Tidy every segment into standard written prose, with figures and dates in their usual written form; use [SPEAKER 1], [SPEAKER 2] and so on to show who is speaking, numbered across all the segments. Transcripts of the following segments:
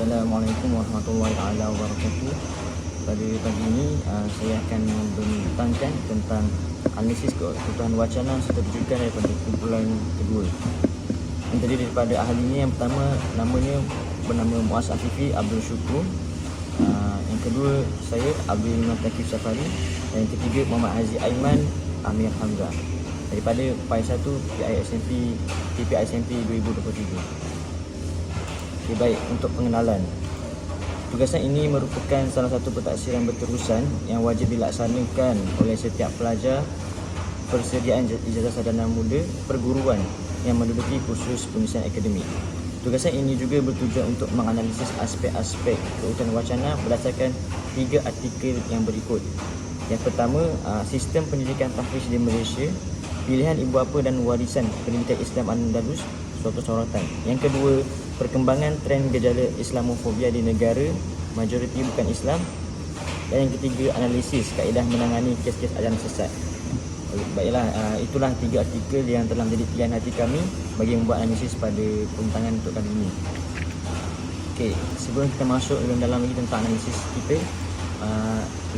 [SPEAKER 1] Assalamualaikum warahmatullahi wabarakatuh. Pada pagi ini saya akan membentangkan tentang analisis kebutuhan wacana serta rujukan daripada kumpulan kedua. Yang terdiri daripada ahlinya, yang pertama namanya bernama Muaz Afifi Abdul Syukur. Yang kedua saya Abdul Mutaqif Safari. Dan yang ketiga Muhammad Aziz Aiman Amir Hamzah daripada PAI 1 PPI SMP 2023. Okay, baik, untuk pengenalan. Tugasan ini merupakan salah satu pentaksiran berterusan yang wajib dilaksanakan oleh setiap pelajar persediaan ijazah sarjana muda perguruan yang menduduki kursus penyelesaian akademik. Tugasan ini juga bertujuan untuk menganalisis aspek-aspek kebutuhan wacana berdasarkan 3 artikel yang berikut. Yang pertama, sistem pendidikan tahfiz di Malaysia, pilihan ibu bapa dan warisan pendidikan Islam Andalus, suatu sorotan. Yang kedua, perkembangan tren gejala Islamofobia di negara majoriti bukan Islam. Dan yang ketiga, analisis kaedah menangani kes-kes ajaran sesat. Baiklah, itulah 3 artikel yang telah menjadi pilihan hati kami bagi membuat analisis pada pembentangan untuk kali ini. Okey, sebelum kita masuk dalam lagi tentang analisis kita,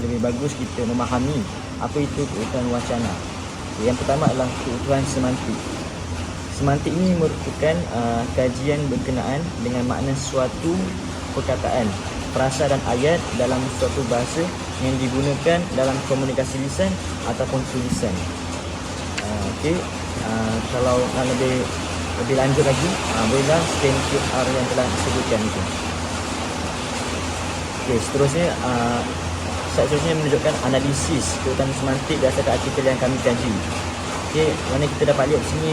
[SPEAKER 1] lebih bagus kita memahami apa itu kebutuhan wacana. Yang pertama adalah kebutuhan semantik. Semantik ini merupakan kajian berkenaan dengan makna suatu perkataan, frasa dan ayat dalam suatu bahasa yang digunakan dalam komunikasi lisan ataupun tulisan. Okey, kalau nak lebih lanjut lagi, bolehlah scan QR yang telah disebutkan itu. Okey, seterusnya menunjukkan analisis kebutuhan semantik berdasarkan artikel yang kami kaji. Okay, mana kita dapat lihat di sini,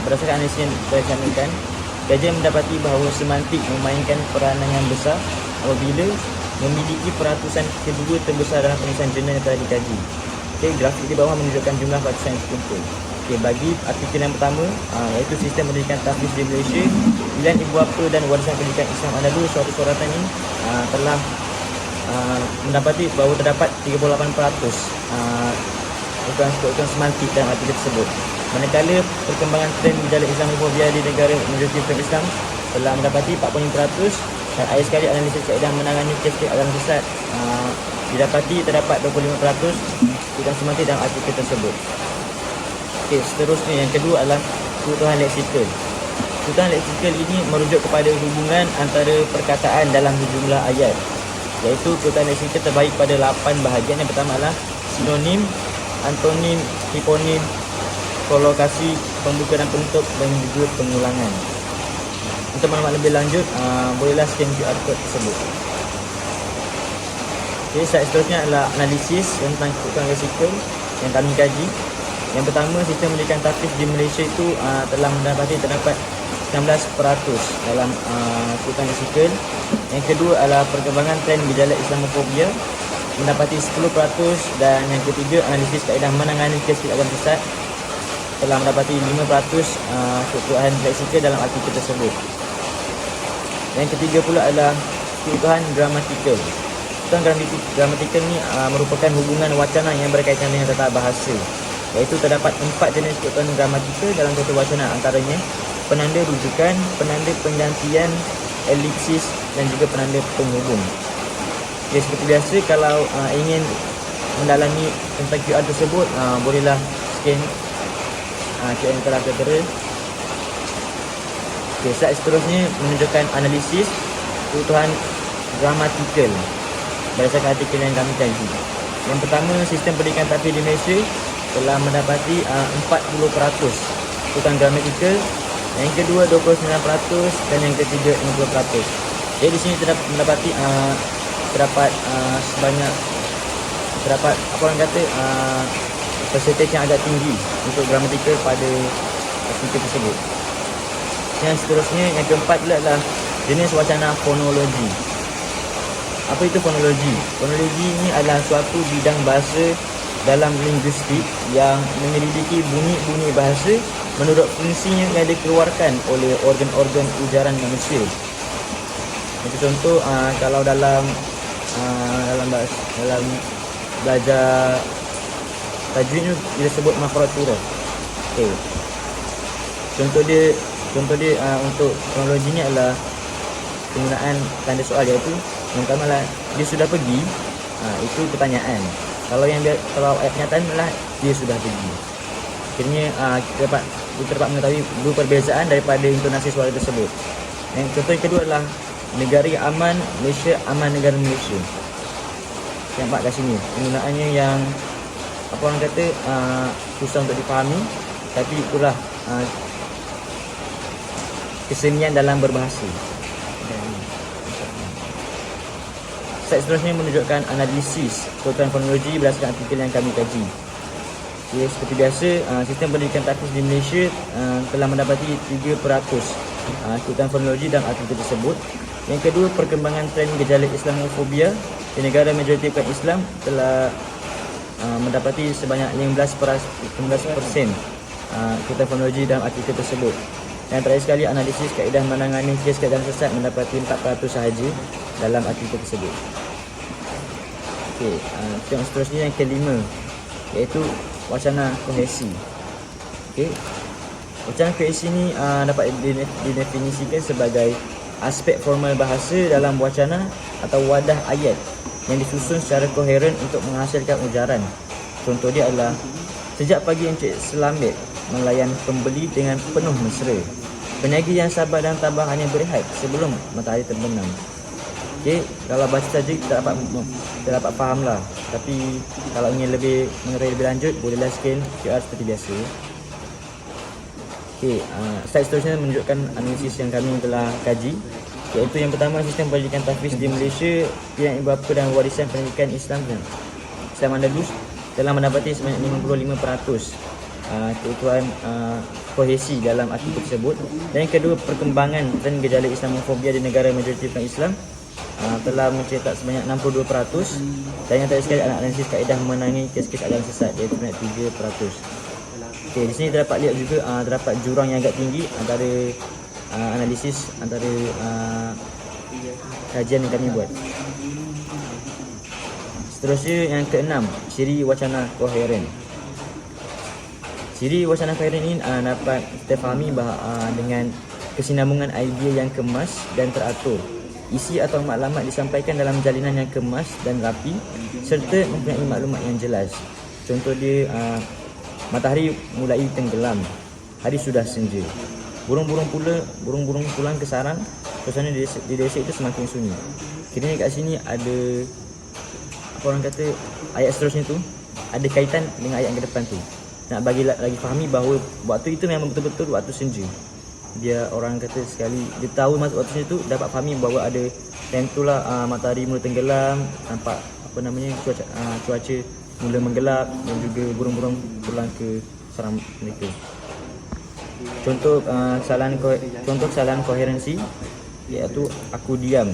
[SPEAKER 1] berdasarkan analisis yang dilaksanakan, kajian mendapati bahawa semantik memainkan peranan yang besar apabila memiliki peratusan kedua terbesar dalam penulisan jurnal yang telah dikaji. Okay, grafik di bawah menunjukkan jumlah peratusan yang terkumpul. Okay, bagi artikel yang pertama, iaitu sistem pendidikan tahfiz di Malaysia, pilihan ibu bapa dan warisan pendidikan Islam Andalus, suatu sorotan ini telah mendapati bahawa terdapat 38% kebutuhan semantik dalam artikel tersebut. Manakala perkembangan tren gejala Islamofobia di negara majoriti bukan Islam telah mendapati 45%, dan akhir sekali analisis kaedah menangani kes-kes ajaran sesat didapati terdapat 25% kebutuhan semantik dalam artikel tersebut. Okey, seterusnya yang kedua adalah kebutuhan leksikal. Kebutuhan leksikal ini merujuk kepada hubungan antara perkataan dalam sejumlah ayat, iaitu kebutuhan leksikal terbahagi pada 8 bahagian. Yang pertama adalah sinonim, antonim, hiponim, kolokasi, pembuka dan penutup, dan juga pengulangan. Untuk maklumat lebih lanjut, bolehlah scan QR code tersebut. Okay, slide seterusnya adalah analisis tentang kebutuhan leksikal yang kami kaji. Yang pertama, sistem pendidikan tahfiz di Malaysia itu telah mendapati terdapat 19% dalam kebutuhan leksikal. Yang kedua adalah perkembangan tren gejala Islamofobia, mendapati 10%, dan yang ketiga analisis kaedah menangani kes ajaran sesat telah mendapati 5% kebutuhan leksikal dalam artikel tersebut. Yang ketiga pula adalah kebutuhan gramatikal. Kebutuhan gramatikal ni merupakan hubungan wacana yang berkaitan dengan tata bahasa, iaitu terdapat 4 jenis kebutuhan gramatikal dalam satu wacana, antaranya penanda rujukan, penanda penggantian, elipsis, dan juga penanda penghubung. Okay, seperti biasa, kalau ingin mendalami tentang QR tersebut, bolehlah scan QR yang telah tertera. Okay, slide seterusnya menunjukkan analisis kebutuhan gramatikal berdasarkan artikel yang kami kaji. Yang pertama, sistem pendidikan tahfiz di Malaysia telah mendapati 40% kebutuhan gramatikal. Yang kedua 29%, dan yang ketiga 50%. Jadi di sini mendapati terdapat apa orang kata persentage yang agak tinggi untuk gramatikal pada artikel tersebut. Yang seterusnya, yang keempat pula adalah jenis wacana fonologi. Apa itu fonologi? Fonologi ini adalah suatu bidang bahasa dalam linguistik yang menyelidiki bunyi-bunyi bahasa menurut fungsinya yang dikeluarkan oleh organ-organ ujaran manusia. Untuk contoh, kalau dalam belajar tajwid ni dia sebut makhraj huruf. Okey. Contoh dia untuk kronologi ni adalah penggunaan tanda soal, iaitu yang pertama lah dia sudah pergi, itu pertanyaan. Kalau ayat kenyataan adalah dia sudah pergi. Akhirnya kita dapat mengetahui dua perbezaan daripada intonasi suara tersebut. Yang contoh yang kedua adalah negara yang aman, Malaysia aman negara Malaysia. Nampak kat sini penggunaannya yang apa orang kata susah untuk dipahami, tapi itulah kesenian dalam berbahasa. Slide seterusnya menunjukkan analisis keutamaan fonologi berdasarkan artikel yang kami kaji. Okay, seperti biasa, sistem pendidikan tahfiz di Malaysia telah mendapati 3% keutamaan fonologi dalam artikel tersebut. Yang kedua, perkembangan tren gejala Islamofobia di negara majoriti bukan Islam telah mendapati sebanyak 15% keutamaan fonologi dalam artikel tersebut. Yang terakhir sekali, analisis kaedah menangani kes keadaan sesat mendapati 4% sahaja dalam artikel tersebut. Okey, yang seterusnya yang kelima, iaitu wacana kohesi. Okey, wacana kohesi ni dapat didefinisikan sebagai aspek formal bahasa dalam wacana atau wadah ayat yang disusun secara koheren untuk menghasilkan ujaran. Contoh dia adalah, sejak pagi Encik Selambit melayan pembeli dengan penuh mesra. Peniaga yang sabar dan tabah hanya berehat sebelum matahari terbenam. Okey, kalau baca saja kita dapat faham lah. Tapi kalau ingin lebih mengerai lebih lanjut, bolehlah scan QR seperti biasa. Okey, slide seterusnya menunjukkan analisis yang kami telah kaji, iaitu yang pertama, sistem pendidikan tahfiz di Malaysia, pilihan ibu bapa dan warisan pendidikan Islam Andalus telah mendapati sebanyak 55% keutuhan kohesi dalam artikel tersebut. Dan yang kedua, perkembangan tren gejala Islamofobia di negara majoriti bukan Islam telah mencetak sebanyak 62%. Dan yang terakhir sekali, analisis kaedah menangani kes-kes aliran sesat, iaitu sebanyak 3%. Okey, di sini terdapat lihat juga terdapat jurang yang agak tinggi antara analisis antara kajian yang kami buat. Seterusnya yang keenam, ciri wacana koheren. Ciri wacana koheren ini dapat kita fahami dengan kesinambungan idea yang kemas dan teratur. Isi atau maklumat disampaikan dalam jalinan yang kemas dan rapi serta mempunyai maklumat yang jelas. Contoh dia, matahari mulai tenggelam, hari sudah senja. Burung-burung pulang ke sarang, suasana di desa itu semakin sunyi. Kiranya kat sini ada apa orang kata, ayat seterusnya tu ada kaitan dengan ayat yang ke depan tu. Nak bagi lagi fahami bahawa waktu itu memang betul-betul waktu senja. Dia orang kata sekali dia tahu masa waktu senja tu, dapat fahami bahawa ada time tu lah matahari mula tenggelam, nampak apa namanya cuaca mula menggelap dan juga burung-burung pulang ke sarang mereka. Contoh kesalahan koherensi, iaitu aku diam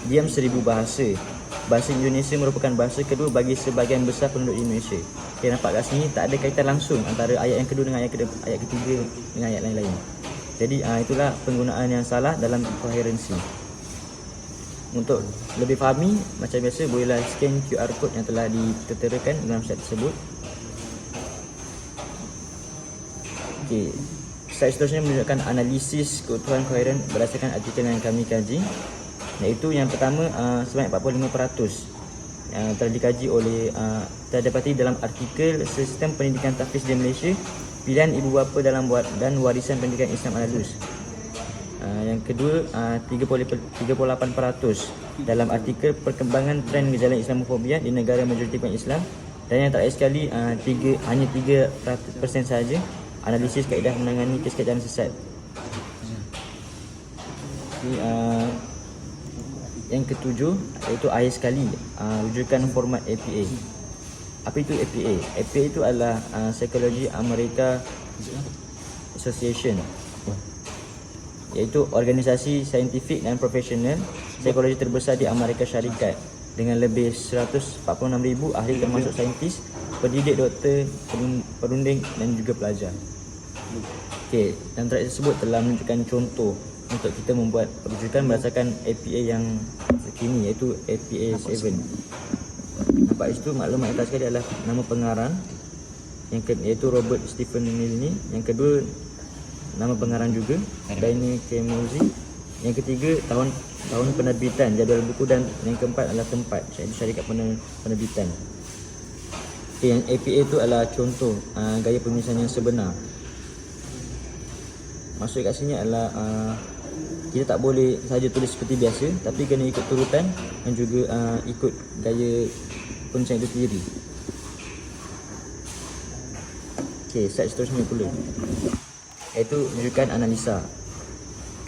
[SPEAKER 1] 1000 bahasa. Bahasa Indonesia merupakan bahasa kedua bagi sebahagian besar penduduk Indonesia. Okay, nampak kat sini tak ada kaitan langsung antara ayat yang kedua dengan ayat ketiga dengan ayat lain-lain. Jadi itulah penggunaan yang salah dalam koherensi. Untuk lebih fahami, macam biasa bolehlah scan QR code yang telah diterterakan dalam slide tersebut. Okey, slide seterusnya menunjukkan analisis keutuhan koheren berdasarkan artikel yang kami kaji, iaitu yang pertama, sebanyak 45% yang telah dikaji oleh terdapati dalam artikel sistem pendidikan tahfiz di Malaysia, pilihan ibu bapa dan warisan pendidikan Islam Andalus. Yang kedua, 38% dalam artikel perkembangan tren gejala Islamofobia di negara majoriti bukan Islam. Dan yang terakhir sekali, hanya 3% sahaja analisis kaedah menangani kes keadaan sesat. Yang ketujuh, iaitu akhir sekali, rujukan format APA. Apa itu APA? APA itu adalah Psychology America Association, iaitu organisasi saintifik dan profesional psikologi terbesar di Amerika Syarikat dengan lebih 146,000 ahli termasuk saintis, pendidik, doktor, perunding dan juga pelajar. Okey, dan terakhir tersebut telah menunjukkan contoh untuk kita membuat rujukan berdasarkan APA yang terkini, iaitu APA 7. Nampak itu maklumat atas sekali adalah nama pengarang iaitu Robert Stephen Milne. Yang kedua, nama pengarang juga Daniel K. Mosley. Yang ketiga, tahun tahun penerbitan, jadual buku, dan yang keempat adalah tempat, iaitu syarikat penerbitan. Yang APA itu adalah contoh gaya penulisan yang sebenar. Maksud kat sini adalah kita tak boleh saja tulis seperti biasa, tapi kena ikut turutan dan juga ikut gaya penulisan itu sendiri. Okey, slide seterusnya pula, iaitu rujukan analisa.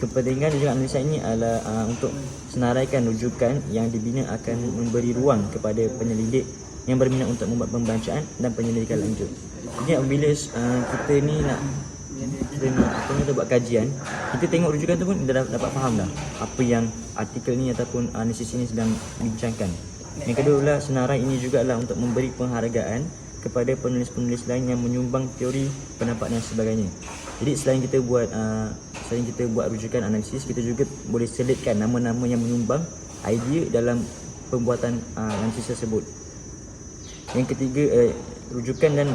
[SPEAKER 1] Kepentingan rujukan analisa ini adalah untuk senaraikan rujukan yang dibina akan memberi ruang kepada penyelidik yang berminat untuk membuat pembacaan dan penyelidikan lanjut. Jadi apabila kita ni nak buat kajian, kita tengok rujukan tu pun dah dapat faham dah apa yang artikel ni ataupun analisis ini sedang dibincangkan. Yang kedua pula, senarai ini juga adalah untuk memberi penghargaan kepada penulis-penulis lain yang menyumbang teori, pendapat dan sebagainya. Jadi selain kita buat rujukan analisis, kita juga boleh selitkan nama-nama yang menyumbang idea dalam pembuatan analisis tersebut. Yang ketiga, rujukan dan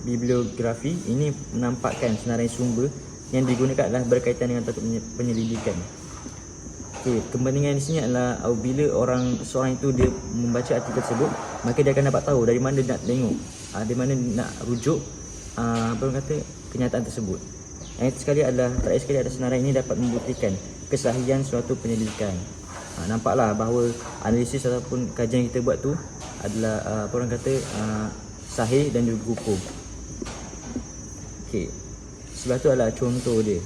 [SPEAKER 1] bibliografi ini menampakkan senarai sumber yang digunakan adalah berkaitan dengan topik penyelidikan. Okey, kepentingan di sini adalah apabila seorang itu dia membaca artikel tersebut, maka dia akan dapat tahu dari mana dia nak tengok, dari mana dia nak rujuk kenyataan tersebut. Yang sekali adalah terakhir sekali ada senarai ini dapat membuktikan kesahihan suatu penyelidikan. Nampaklah bahawa analisis ataupun kajian kita buat tu adalah sahih dan juga kukuh. Okey, sebelah tu adalah contoh dia.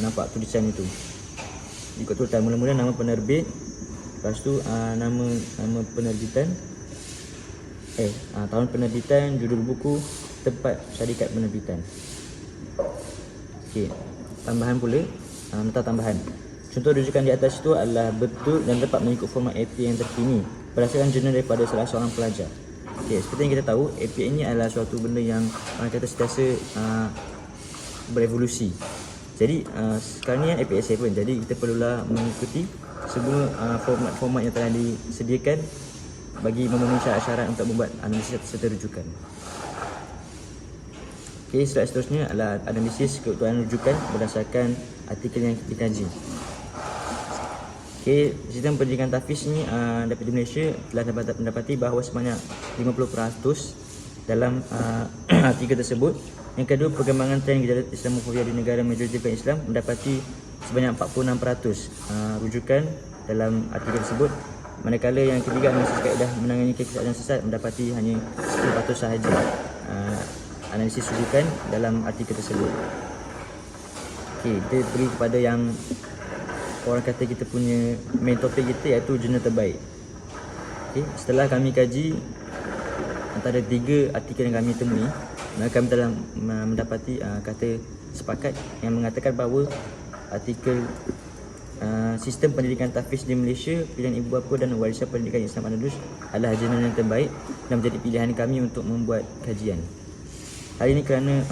[SPEAKER 1] Nampak tulisan itu ikut turutan, mula-mula nama penerbit, lepas tu nama penerbitan, tahun penerbitan, judul buku, tempat syarikat penerbitan. Okey, tambahan pula, nota tambahan. Contoh rujukan di atas itu adalah betul dan tepat mengikut format APA yang terkini berdasarkan jurnal daripada salah seorang pelajar. Okey, seperti yang kita tahu, APA ini adalah suatu benda yang orang kata sentiasa berevolusi. Jadi sekarang ni APA 7, jadi kita perlulah mengikuti semua format-format yang telah disediakan bagi memenuhi syarat-syarat untuk membuat analisis serta rujukan. Okey, slide seterusnya adalah analisis keutuhan rujukan berdasarkan artikel yang dikaji. Okey, sistem pendidikan tahfiz ni dapat di Malaysia telah mendapati bahawa sebanyak 50% dalam artikel tersebut. Yang kedua, perkembangan tren gejala Islamofobia di negara majoriti bukan Islam mendapati sebanyak 46% rujukan dalam artikel tersebut. Manakala yang ketiga, analisis kaedah menangani keadaan sesat mendapati hanya 10% sahaja analisis rujukan dalam artikel tersebut. Okey, kita pergi kepada yang orang kata kita punya main topik kita, iaitu jurnal terbaik. Okey, setelah kami kaji antara 3 artikel yang kami temui, kami telah mendapati kata sepakat yang mengatakan bahawa artikel sistem pendidikan tahfiz di Malaysia, pilihan ibu bapa dan warisan pendidikan Islam Andalus adalah jurnal yang terbaik dan menjadi pilihan kami untuk membuat kajian. Hal ini kerana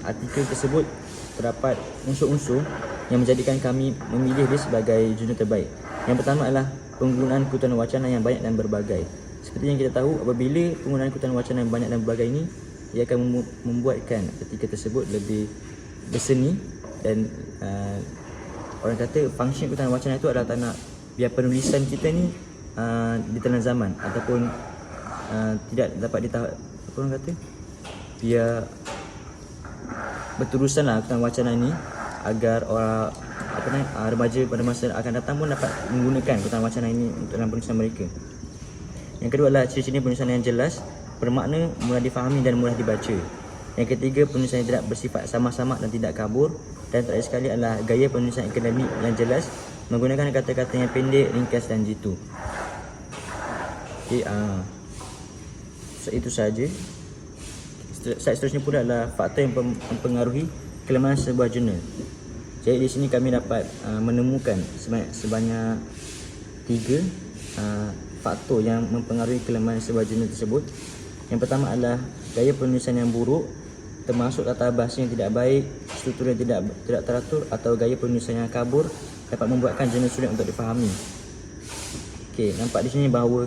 [SPEAKER 1] artikel tersebut terdapat unsur-unsur yang menjadikan kami memilih dia sebagai jurnal terbaik. Yang pertama adalah penggunaan kutipan wacana yang banyak dan berbagai. Seperti yang kita tahu, apabila penggunaan kutipan wacana yang banyak dan berbagai ini, ia akan membuatkan artikel tersebut lebih berseni dan orang kata fungsi kutipan wacana itu adalah tak nak biar penulisan kita ni ditelan zaman ataupun tidak dapat orang kata biar berterusanlah kutipan wacana ini, agar orang remaja pada masa akan datang pun dapat menggunakan kutipan wacana ini untuk dalam penulisan mereka. Yang kedua adalah ciri-ciri penulisan yang jelas, bermakna, mudah difahami dan mudah dibaca. Yang ketiga, penulisan yang tidak bersifat sama-sama dan tidak kabur. Dan terakhir sekali adalah gaya penulisan akademik yang jelas, menggunakan kata-kata yang pendek, ringkas dan jitu. Okey, itu sahaja. Seterusnya pula adalah faktor yang mempengaruhi kelemahan sebuah jurnal. Jadi di sini kami dapat menemukan sebanyak 3 faktor yang mempengaruhi kelemahan sebuah jurnal tersebut. Yang pertama adalah gaya penulisan yang buruk, termasuk tata bahasa yang tidak baik, struktur yang tidak teratur atau gaya penulisan yang kabur dapat membuatkan jurnal sulit untuk difahami. Okey, nampak di sini bahawa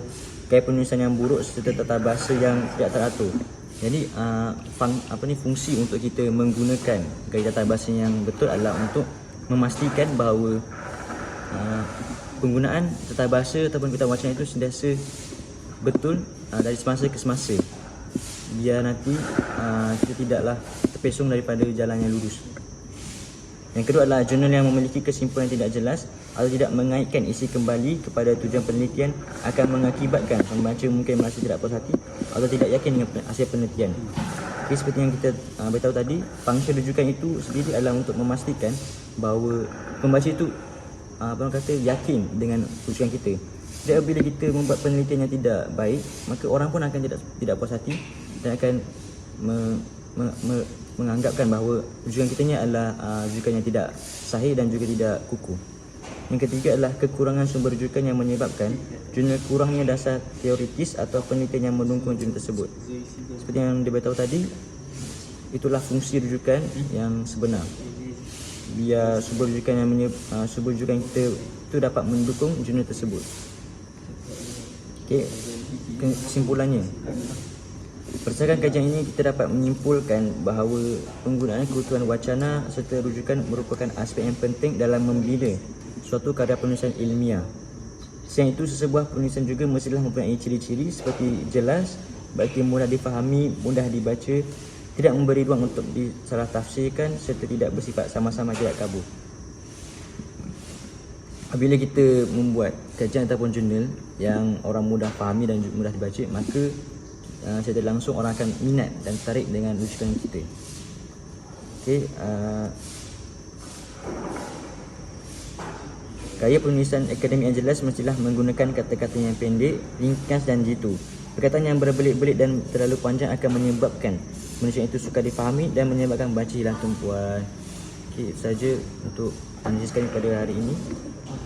[SPEAKER 1] gaya penulisan yang buruk serta tata bahasa yang tidak teratur. Jadi fungsi untuk kita menggunakan gaya tata bahasa yang betul adalah untuk memastikan bahawa penggunaan tata bahasa ataupun keutamaan wacana itu sentiasa betul dari semasa ke semasa, biar nanti kita tidaklah terpesong daripada jalan yang lurus. Yang kedua adalah jurnal yang memiliki kesimpulan yang tidak jelas atau tidak mengaitkan isi kembali kepada tujuan penelitian akan mengakibatkan pembaca mungkin merasa tidak puas hati atau tidak yakin dengan hasil penelitian. Okay, seperti yang kita beritahu tadi, fungsi rujukan itu sendiri adalah untuk memastikan bahawa pembaca itu orang kata yakin dengan rujukan kita. Jadi apabila kita membuat penelitian yang tidak baik, maka orang pun akan tidak puas hati dan akan menganggapkan bahawa rujukan kita ni adalah rujukan yang tidak sahih dan juga tidak kukuh. Yang ketiga adalah kekurangan sumber rujukan yang menyebabkan jurnal kurangnya dasar teoritis atau penelitian yang mendukung jurnal tersebut. Seperti yang diberitahu tadi, itulah fungsi rujukan yang sebenar. Biar sumber rujukan kita itu dapat mendukung jurnal tersebut. Okey, kesimpulannya, berdasarkan kajian ini kita dapat menyimpulkan bahawa penggunaan kebutuhan wacana serta rujukan merupakan aspek yang penting dalam membina suatu karya penulisan ilmiah. Selain itu, sesebuah penulisan juga mestilah mempunyai ciri-ciri seperti jelas, bagi mudah difahami, mudah dibaca, tidak memberi ruang untuk disalah tafsirkan serta tidak bersifat sama-sama tidak kabur. Apabila kita membuat kajian ataupun jurnal yang orang mudah fahami dan mudah dibaca, maka secara langsung orang akan minat dan tertarik dengan rujukan kita. Okey, gaya penulisan akademik yang jelas mestilah menggunakan kata-kata yang pendek, ringkas dan jitu. Perkataan yang berbelit-belit dan terlalu panjang akan menyebabkan penulisan itu sukar difahami dan menyebabkan baca hilang tumpuan. Okey, itu saja untuk analisis kami pada hari ini.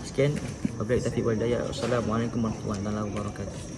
[SPEAKER 1] Sekian, wabillahi taufiq wal hidayah. Wassalamualaikum warahmatullahi wabarakatuh.